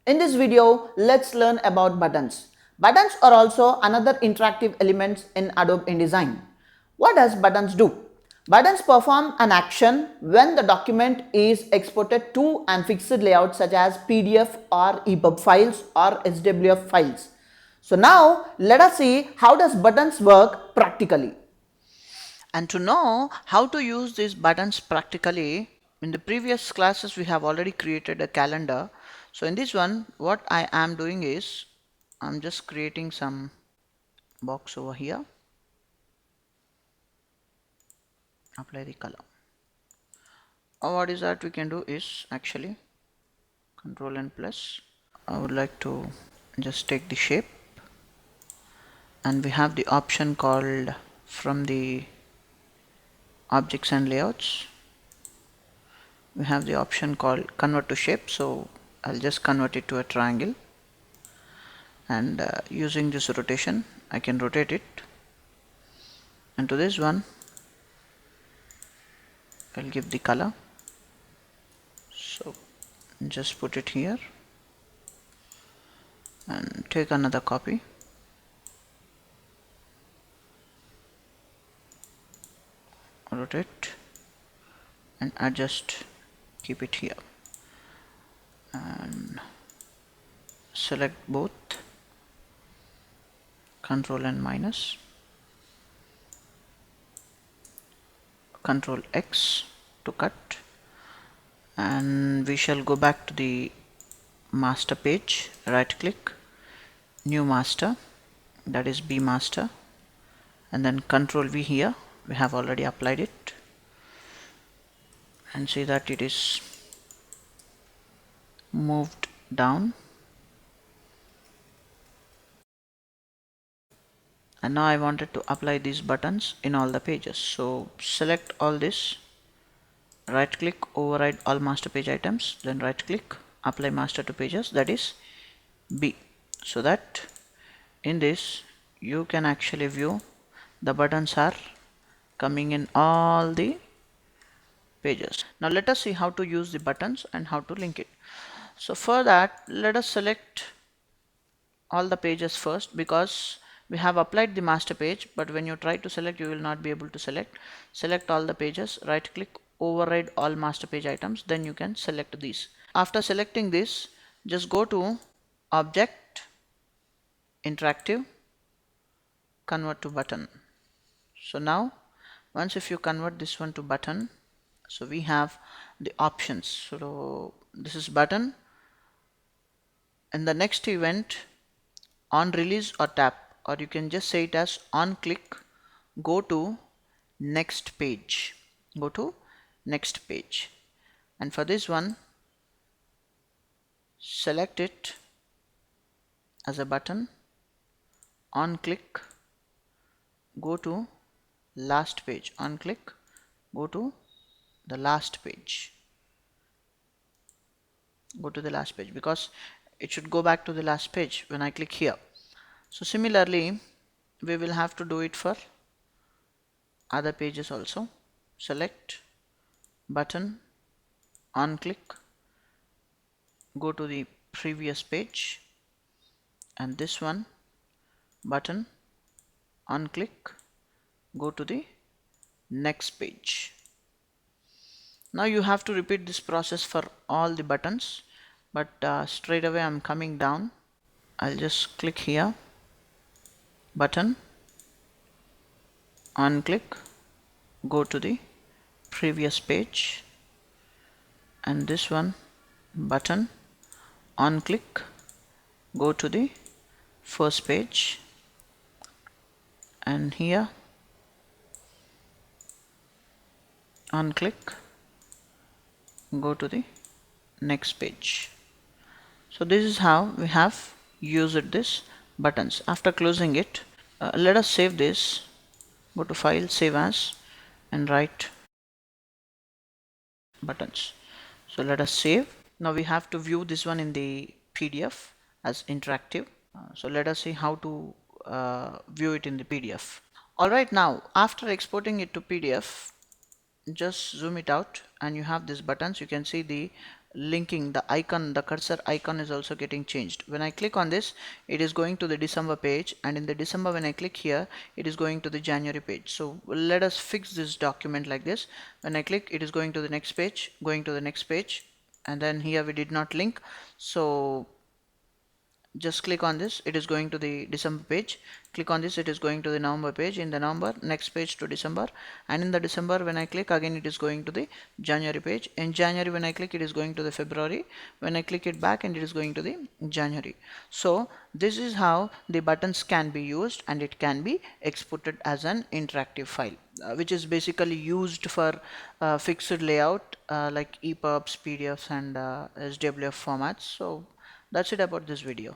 In this video, let's learn about buttons. Buttons are also another interactive elements in Adobe InDesign. What does buttons do? Buttons perform an action when the document is exported to and fixed layouts such as PDF or EPUB files or SWF files. So now let us see how does buttons work practically. And to know how to use these buttons practically, in the previous classes we have already created a calendar. So in this one, what I am doing is I'm just creating some box over here. Apply the color. What is that we can do is actually Control and plus. I would like to just take the shape, and we have the option called from the objects and layouts. We have the option called convert to shape, so I'll just convert it to a triangle, and using this rotation I can rotate it, and to this one I'll give the color, so just put it here and take another copy, rotate and adjust, keep it here, and select both, Control and minus, Control X to cut, and we shall go back to the master page, right click, new master, that is B master, and then Control V here. We have already applied it, and see that it is moved down, and now I wanted to apply these buttons in all the pages. So select all this, right click, override all master page items, then right click, apply master to pages, that is B, so that in this you can actually view the buttons are coming in all the pages. Now let us see how to use the buttons and how to link it. So for that, let us select all the pages first, because we have applied the master page, but when you try to select you will not be able to select all the pages, right click, override all master page items, then you can select these. After selecting this, just go to object, interactive, convert to button. So now once if you convert this one to button, so we have the options. So this is button, and the next event on release or tap, or you can just say it as on click, go to next page, go to next page, and for this one select it as a button, on click, go to last page, on click, go to the last page, go to the last page, because it should go back to the last page when I click here. So similarly we will have to do it for other pages also. Select button, on click, go to the previous page, and this one button, on click, go to the next page. Now you have to repeat this process for all the buttons, but straight away I'm coming down. I'll just click here, button, on click, go to the previous page, and this one button, on click, go to the first page, and here on click, go to the next page. So this is how we have used this buttons. After closing it, let us save this, go to file, save as, and write buttons. So let us save. Now we have to view this one in the PDF as interactive. So let us see how to view it in the PDF. Alright, now after exporting it to PDF, just zoom it out and you have these buttons. You can see the linking the icon, the cursor icon is also getting changed. When I click on this, it is going to the December page, and in the December, when I click here, it is going to the January page. So let us fix this document like this. When I click, it is going to the next page, going to the next page, and then here we did not link. So just click on this, it is going to the December page. Click on this, it is going to the November page. In the November, next page to December, and in the December, when I click again, it is going to the January page. In January, when I click, it is going to the February. When I click it back, and it is going to the January. So this is how the buttons can be used, and it can be exported as an interactive file, which is basically used for fixed layout like EPUBs, PDFs, and SWF formats. So that's it about this video.